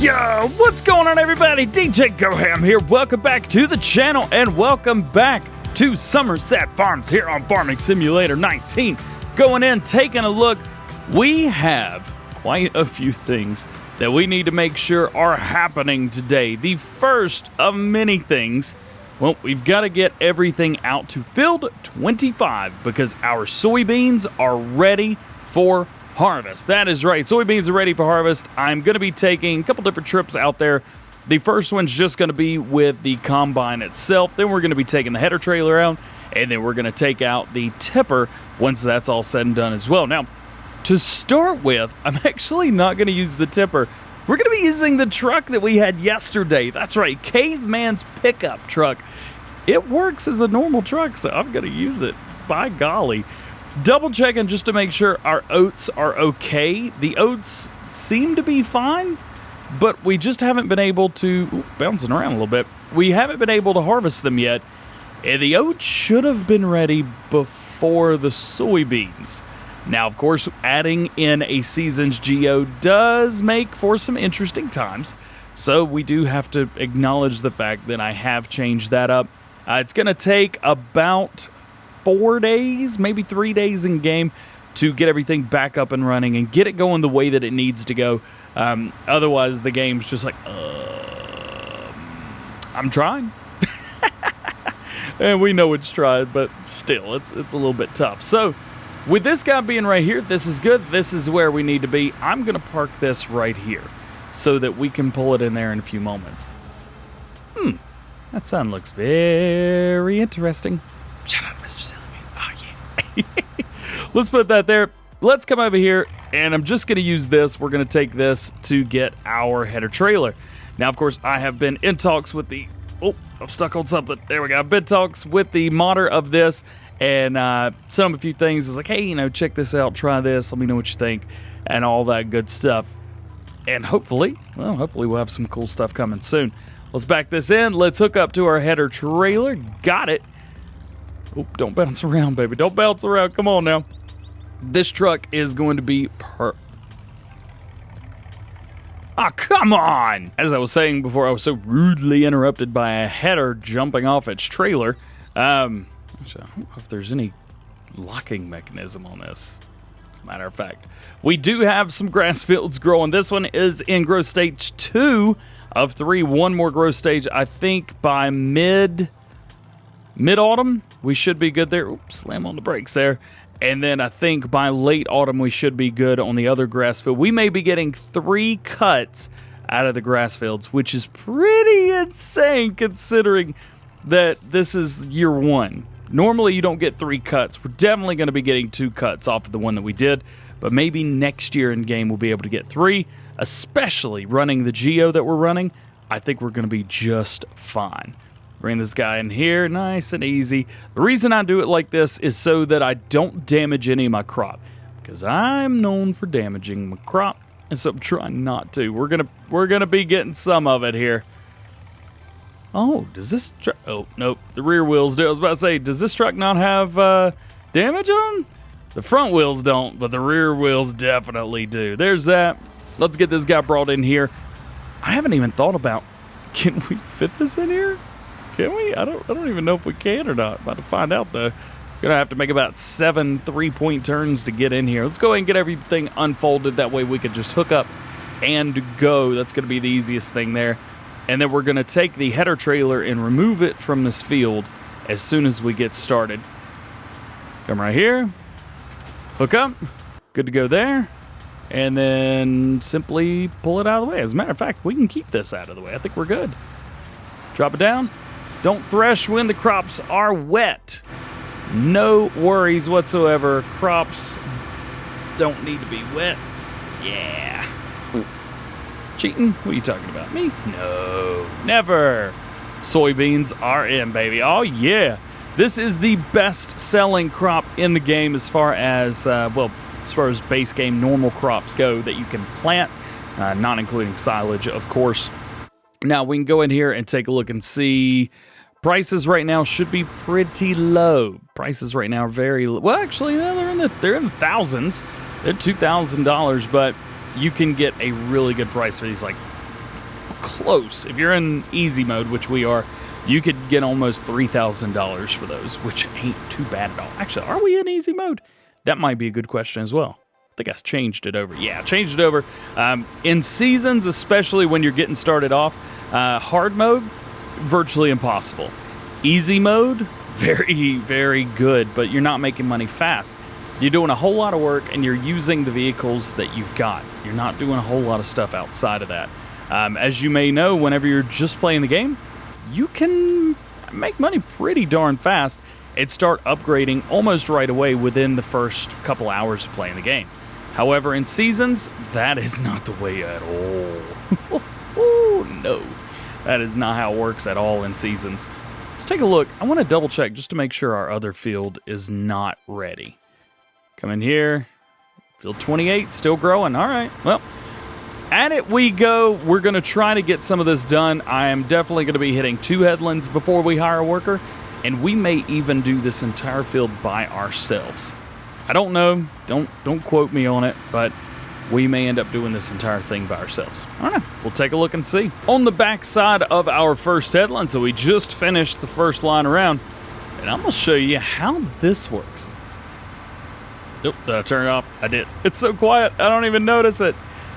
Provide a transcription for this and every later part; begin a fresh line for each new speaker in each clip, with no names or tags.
Yo, what's going on, everybody? DjGoHam here. Welcome back to the channel and welcome back to Somerset Farms here on Farming Simulator 19. Going in, taking a look. We have quite a few things that we need to make sure are happening today. The first of many things, well, we've got to get everything out to field 25 because our soybeans are ready for harvest. That is right. Soybeans are ready for harvest. I'm going to be taking a couple different trips out there. The first one's just going to be with the combine itself. Then we're going to be taking the header trailer out, and then we're going to take out the tipper once that's all said and done as well. Now, to start with, I'm actually not going to use the tipper. We're going to be using the truck that we had yesterday. That's right, Caveman's pickup truck. It works as a normal truck, so I'm going to use it. By golly. Double checking just to make sure our oats are okay. The oats seem to be fine, but we just haven't been able to, bouncing around a little bit, we haven't been able to harvest them yet. And the oats should have been ready before the soybeans. Now, of course, adding in a season's geo does make for some interesting times. So we do have to acknowledge the fact that I have changed that up. It's going to take about 4 days, maybe 3 days in game to get everything back up and running and get it going the way that it needs to go. Otherwise, the game's just like, I'm trying. And we know it's tried, but still, it's a little bit tough. So, with this guy being right here, this is good. This is where we need to be. I'm going to park this right here so that we can pull it in there in a few moments. That sun looks very interesting. Shout out to Mr. Sellerman. Oh, yeah. Let's put that there. Let's come over here, and I'm just going to use this. We're going to take this to get our header trailer. Now, of course, I have been in talks with the... Oh, I'm stuck on something. There we go. I've been in talks with the modder of this, and some a few things. It's like, hey, you know, check this out. Try this. Let me know what you think, and all that good stuff. And hopefully we'll have some cool stuff coming soon. Let's back this in. Let's hook up to our header trailer. Got it. Oh, don't bounce around, baby. Don't bounce around. Come on now. This truck is going to be come on! As I was saying before, I was so rudely interrupted by a header jumping off its trailer. So I don't know if there's any locking mechanism on this. As a matter of fact, we do have some grass fields growing. This one is in growth stage 2 of 3. One more growth stage, I think, by mid-autumn, we should be good there. Oops, slam on the brakes there. And then I think by late autumn, we should be good on the other grass field. We may be getting 3 cuts out of the grass fields, which is pretty insane considering that this is year 1. Normally, you don't get 3 cuts. We're definitely going to be getting 2 cuts off of the one that we did, but maybe next year in game we'll be able to get 3, especially running the geo that we're running. I think we're going to be just fine. Bring this guy in here, nice and easy. The reason I do it like this is so that I don't damage any of my crop, because I'm known for damaging my crop, and so I'm trying not to. We're gonna be getting some of it here. Oh, does this truck? Oh, nope, the rear wheels do. I was about to say, does this truck not have damage on? The front wheels don't, but the rear wheels definitely do. There's that. Let's get this guy brought in here. I haven't even thought about, can we fit this in here? Can we? I don't even know if we can or not. About to find out, though. Gonna have to make about 7 3-point turns to get in here. Let's go ahead and get everything unfolded. That way we can just hook up and go. That's gonna be the easiest thing there. And then we're gonna take the header trailer and remove it from this field as soon as we get started. Come right here. Hook up. Good to go there. And then simply pull it out of the way. As a matter of fact, we can keep this out of the way. I think we're good. Drop it down. Don't thresh when the crops are wet. No worries whatsoever. Crops don't need to be wet. Yeah. Cheating? What are you talking about? Me? No. Never. Soybeans are in, baby. Oh, yeah. This is the best-selling crop in the game as far as, as far as base game normal crops go that you can plant, not including silage, of course. Now, we can go in here and take a look and see. Prices right now should be pretty low. Prices right now are very low. Well, actually, they're in the thousands. They're $2,000, but you can get a really good price for these, like close. If you're in easy mode, which we are, you could get almost $3,000 for those, which ain't too bad at all. Actually, are we in easy mode? That might be a good question as well. I think I changed it over. Yeah, changed it over. In seasons, especially when you're getting started off, hard mode, virtually impossible. Easy mode, very, very good, but you're not making money fast. You're doing a whole lot of work, and you're using the vehicles that you've got. You're not doing a whole lot of stuff outside of that. As you may know, whenever you're just playing the game, you can make money pretty darn fast and start upgrading almost right away within the first couple hours of playing the game. However, in seasons, that is not the way at all. Oh, no. That is not how it works at all in seasons. Let's take a look. I want to double check just to make sure our other field is not ready. Come in here. Field 28, still growing. All right. Well, at it we go. We're going to try to get some of this done. I am definitely going to be hitting 2 headlands before we hire a worker, and we may even do this entire field by ourselves. I don't know. Don't quote me on it, but we may end up doing this entire thing by ourselves. I don't know. We'll take a look and see. On the back side of our first headland, so we just finished the first line around, and I'm going to show you how this works. Nope, did I turn it off? I did. It's so quiet, I don't even notice it.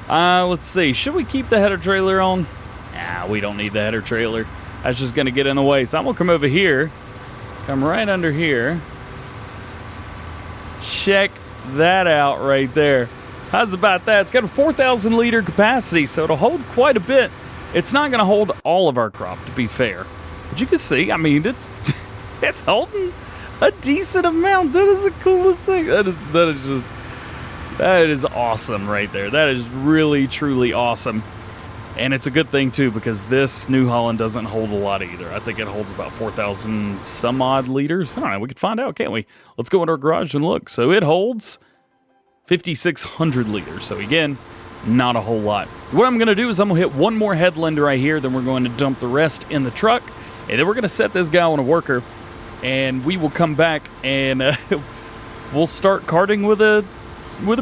Let's see. Should we keep the header trailer on? Nah, we don't need the header trailer. That's just going to get in the way. So I'm going to come over here. Come right under here. Check that out right there. How's about that? It's got a 4,000 liter capacity, so it'll hold quite a bit. It's not going to hold all of our crop, to be fair. But you can see, I mean, it's holding a decent amount. That is the coolest thing. That is awesome right there. That is really, truly awesome. And it's a good thing, too, because this New Holland doesn't hold a lot either. I think it holds about 4,000 some odd liters. I don't know. We could find out, can't we? Let's go into our garage and look. So it holds 5,600 liters. So again, not a whole lot. What I'm going to do is I'm going to hit one more headland right here. Then we're going to dump the rest in the truck. And then we're going to set this guy on a worker. And we will come back and we'll start carting with a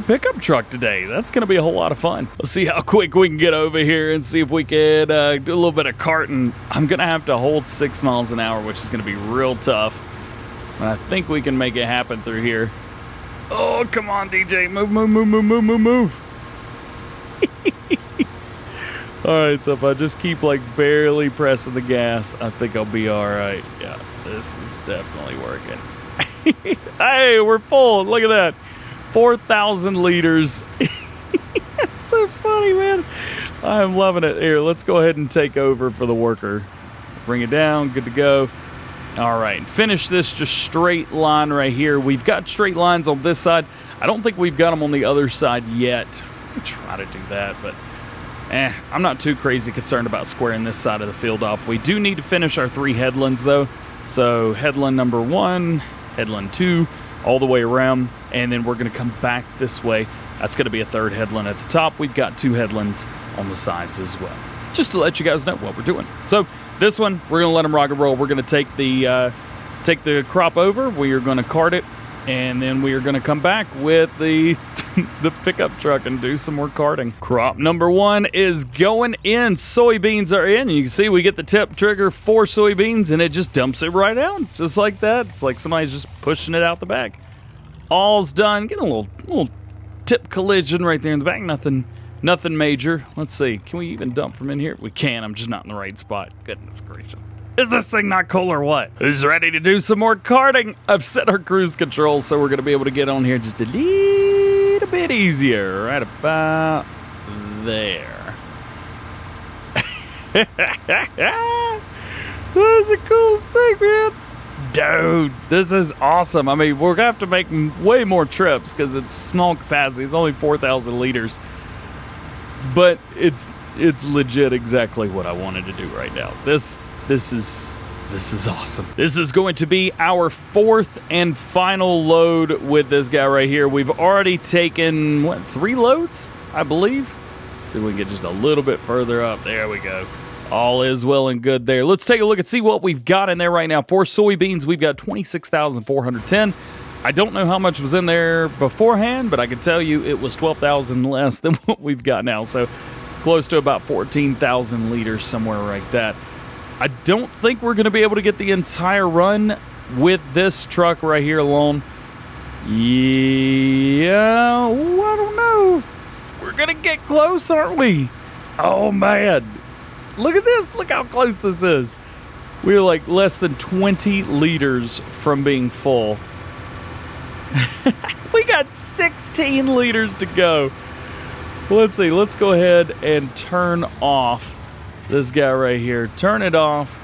pickup truck today. That's going to be a whole lot of fun. Let's see how quick we can get over here and see if we can do a little bit of carting. I'm going to have to hold 6 miles an hour, which is going to be real tough. And I think we can make it happen through here. Oh, come on, DJ. Move, move, move, move, move, move, move. All right, so if I just keep like barely pressing the gas, I think I'll be all right. Yeah, this is definitely working. Hey, we're full. Look at that. 4,000 liters. That's so funny, man. I'm loving it. Here, let's go ahead and take over for the worker. Bring it down. Good to go. All right. Finish this just straight line right here. We've got straight lines on this side. I don't think we've got them on the other side yet. We'll try to do that, but I'm not too crazy concerned about squaring this side of the field off. We do need to finish our 3 headlands, though. So headland number 1, headland 2, all the way around, and then we're going to come back this way. That's going to be a 3rd headland at the top. We've got 2 headlands on the sides as well, just to let you guys know what we're doing. So this one, we're going to let them rock and roll. We're going to take the crop over. We are going to cart it, and then we are going to come back with the the pickup truck and do some more carting. Crop number 1 is going in. Soybeans are in. You can see we get the tip trigger for soybeans, and it just dumps it right out, just like that. It's like somebody's just pushing it out the bag. All's done. Get a little tip collision right there in the back. Nothing major. Let's see. Can we even dump from in here? We can. I'm just not in the right spot. Goodness gracious. Is this thing not cool or what? Who's ready to do some more carting? I've set our cruise control, so we're going to be able to get on here just a little bit easier. Right about there. That is the coolest thing, man. Dude, this is awesome. I mean, we're going to have to make way more trips because it's small capacity. It's only 4,000 liters. But it's legit exactly what I wanted to do right now. This is awesome. This is going to be our 4th and final load with this guy right here. We've already taken, 3 loads, I believe? See if we can get just a little bit further up. There we go. All is well and good there. Let's take a look and see what we've got in there right now. For soybeans, we've got 26,410. I don't know how much was in there beforehand, but I can tell you it was 12,000 less than what we've got now. So close to about 14,000 liters, somewhere like that. I don't think we're going to be able to get the entire run with this truck right here alone. Yeah, I don't know. We're going to get close, aren't we? Oh, man. Look at this. Look how close this is. We're like less than 20 liters from being full. We got 16 liters to go. Let's see. Let's go ahead and turn off this guy right here. Turn it off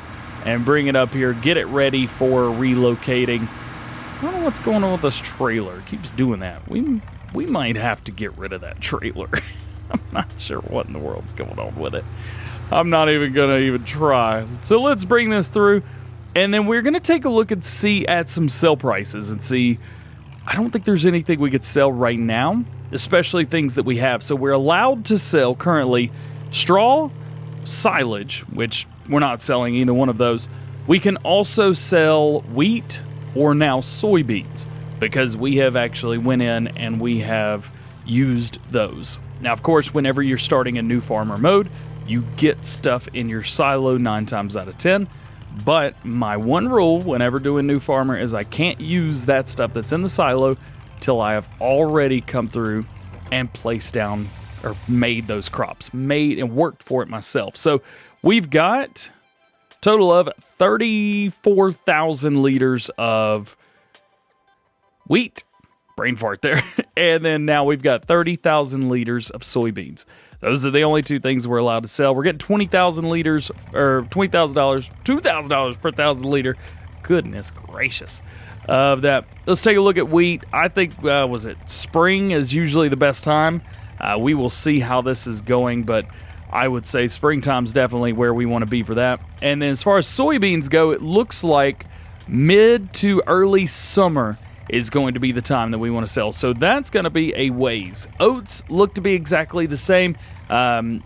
and bring it up here. Get it ready for relocating. I don't know what's going on with this trailer. It keeps doing that. We might have to get rid of that trailer. I'm not sure what in the world's going on with it. I'm not even going to try. So let's bring this through, and then we're going to take a look and see at some sell prices and see. I don't think there's anything we could sell right now, especially things that we have. So we're allowed to sell currently straw, silage, which we're not selling either one of those. We can also sell wheat or now soybeans because we have actually went in and we have used those. Now, of course, whenever you're starting a new farmer mode, you get stuff in your silo 9 times out of 10. But my one rule whenever doing new farmer is I can't use that stuff that's in the silo till I have already come through and placed down or made those crops, made and worked for it myself. So we've got a total of 34,000 liters of wheat, brain fart there, and then now we've got 30,000 liters of soybeans. Those are the only two things we're allowed to sell. We're getting 20,000 liters, or $20,000, $2,000 per 1,000 liter. Goodness gracious of that. Let's take a look at wheat. I think, was it spring is usually the best time. We will see how this is going, but I would say springtime's definitely where we want to be for that. And then as far as soybeans go, it looks like mid to early summer is going to be the time that we want to sell. So that's going to be a ways. Oats look to be exactly the same.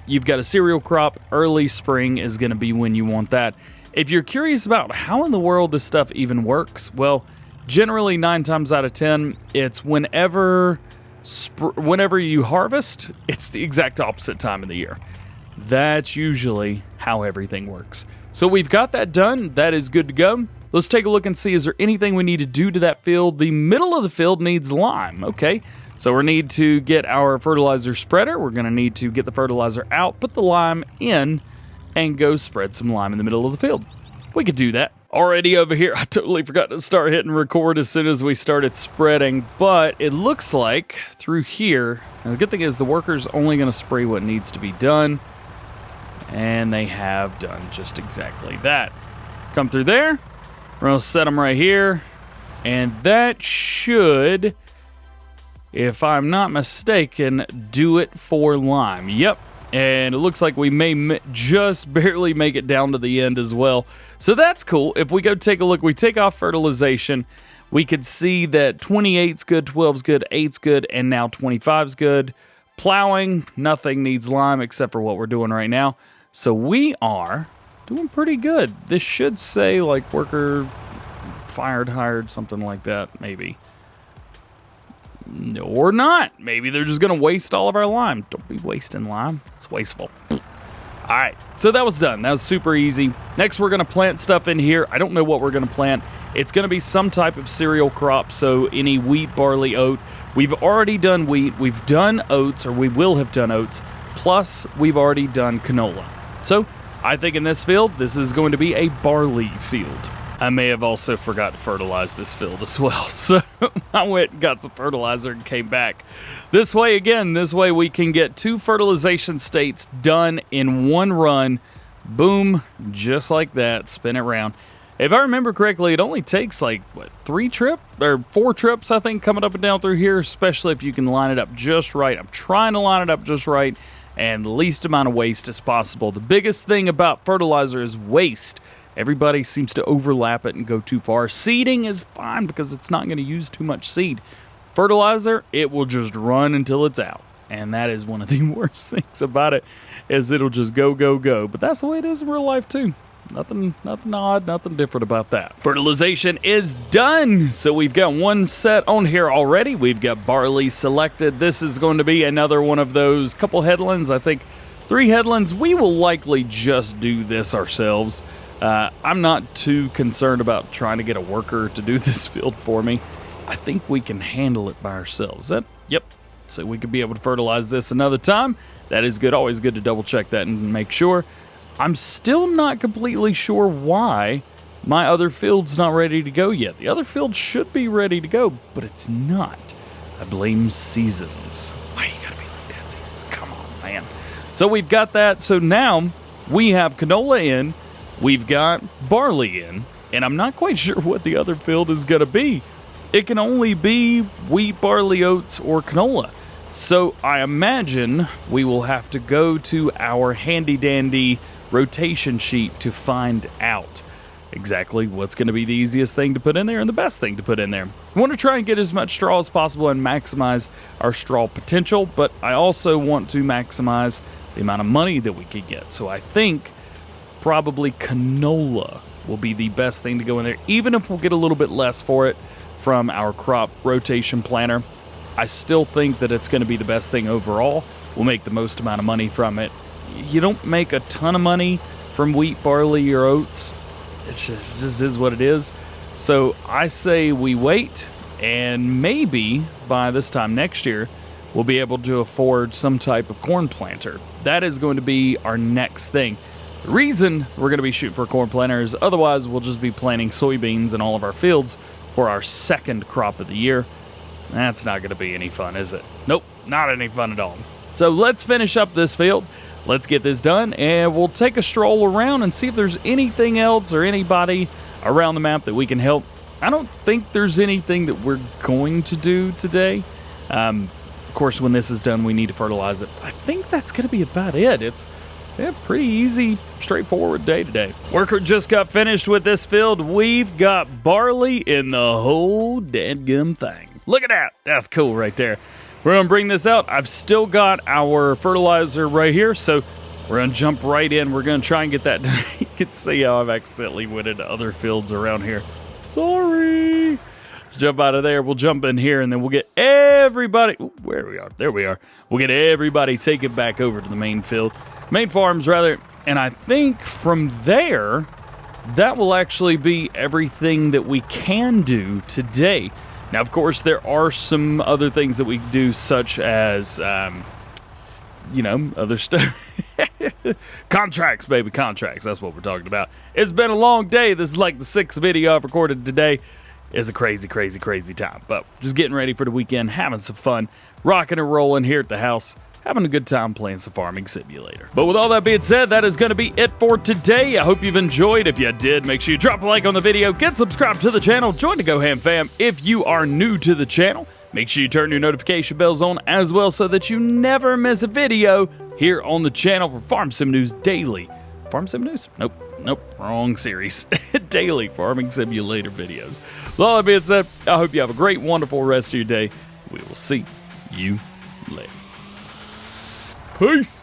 You've got a cereal crop. Early spring is going to be when you want that. If you're curious about how in the world this stuff even works, well, generally 9 times out of 10, it's whenever you harvest, it's the exact opposite time of the year. That's usually how everything works. So we've got that done. That is good to go. Let's take a look and see, is there anything we need to do to that field? The middle of the field needs lime. Okay, so we need to get our fertilizer spreader. We're going to need to get the fertilizer out, put the lime in, and go spread some lime in the middle of the field. We could do that. Already over here, I totally forgot to start hitting record as soon as we started spreading, but it looks like through here, now the good thing is the worker's only going to spray what needs to be done, and they have done just exactly that. Come through there. We're going to set them right here, and that should, if I'm not mistaken, do it for lime. Yep, and it looks like we may just barely make it down to the end as well. So that's cool. If we go take a look, we take off fertilization, we could see that 28's good, 12's good, 8's good, and now 25's good. Plowing, nothing needs lime except for what we're doing right now. So we are doing pretty good. This should say like worker fired, hired, something like that, maybe. No, or not. Maybe they're just going to waste all of our lime. Don't be wasting lime. It's wasteful. All right, so that was done. That was super easy. Next, we're going to plant stuff in here. I don't know what we're going to plant. It's going to be some type of cereal crop, so any wheat, barley, oat. We've already done wheat. We've done oats, or we will have done oats. Plus, we've already done canola. So I think in this field, this is going to be a barley field. I may have also forgot to fertilize this field as well. So I went and got some fertilizer and came back. This way, again, this way we can get 2 fertilization states done in one run. Boom, just like that, spin it around. If I remember correctly, it only takes like, what, 4 trips, I think, coming up and down through here, especially if you can line it up just right. I'm trying to line it up just right and the least amount of waste as possible. The biggest thing about fertilizer is waste. Everybody seems to overlap it and go too far. Seeding is fine because it's not going to use too much seed. Fertilizer, it will just run until it's out. And that is one of the worst things about it, is it'll just go, go, go. But that's the way it is in real life too. Nothing odd, nothing different about that. Fertilization is done. So we've got one set on here already. We've got barley selected. This is going to be another one of those couple headlands. I think 3 headlands, we will likely just do this ourselves. I'm not too concerned about trying to get a worker to do this field for me. I think we can handle it by ourselves. Yep. So we could be able to fertilize this another time. That is good. Always good to double check that and make sure. I'm still not completely sure why my other field's not ready to go yet. The other field should be ready to go, but it's not. I blame seasons. Why you gotta be like that, seasons? Come on, man. So we've got that. So now we have canola in, we've got barley in, and I'm not quite sure what the other field is gonna be. It can only be wheat, barley, oats, or canola. So I imagine we will have to go to our handy-dandy rotation sheet to find out exactly what's going to be the easiest thing to put in there and the best thing to put in there. We want to try and get as much straw as possible and maximize our straw potential, but I also want to maximize the amount of money that we could get. So I think probably canola will be the best thing to go in there, even if we'll get a little bit less for it from our crop rotation planner. I still think that it's going to be the best thing overall. We'll make the most amount of money from it. You don't make a ton of money from wheat, barley, or oats. It just is what it is. So I say we wait, and maybe by this time next year, we'll be able to afford some type of corn planter. That is going to be our next thing. The reason we're going to be shooting for a corn planter is otherwise we'll just be planting soybeans in all of our fields for our second crop of the year. That's not going to be any fun, is it? Nope, not any fun at all. So let's finish up this field. Let's get this done, and we'll take a stroll around and see if there's anything else or anybody around the map that we can help. I don't think there's anything that we're going to do today. Of course, when this is done, we need to fertilize it. I think that's going to be about it. It's a pretty easy, straightforward day today. Worker just got finished with this field. We've got barley in the whole dadgum thing. Look at that. That's cool right there. We're going to bring this out. I've still got our fertilizer right here, so we're going to jump right in. We're going to try and get that done. You can see how I've accidentally went into other fields around here. Sorry. Let's jump out of there. We'll jump in here, and then we'll get everybody. Ooh, where we are. There we are. We'll get everybody taken back over to the main field. Main farms, rather. And I think from there, that will actually be everything that we can do today. Now, of course, there are some other things that we can do, such as, other stuff. Contracts, baby, contracts. That's what we're talking about. It's been a long day. This is like the 6th video I've recorded today. It's a crazy, crazy, crazy time. But just getting ready for the weekend, having some fun, rocking and rolling here at the house. Having a good time playing some Farming Simulator. But with all that being said, that is going to be it for today. I hope you've enjoyed. If you did, make sure you drop a like on the video, get subscribed to the channel, join the GoHamFam. If you are new to the channel, make sure you turn your notification bells on as well so that you never miss a video here on the channel for Farm Sim News Daily. Farm Sim News? Nope, wrong series. Daily Farming Simulator videos. With all that being said, I hope you have a great, wonderful rest of your day. We will see you later. Peace.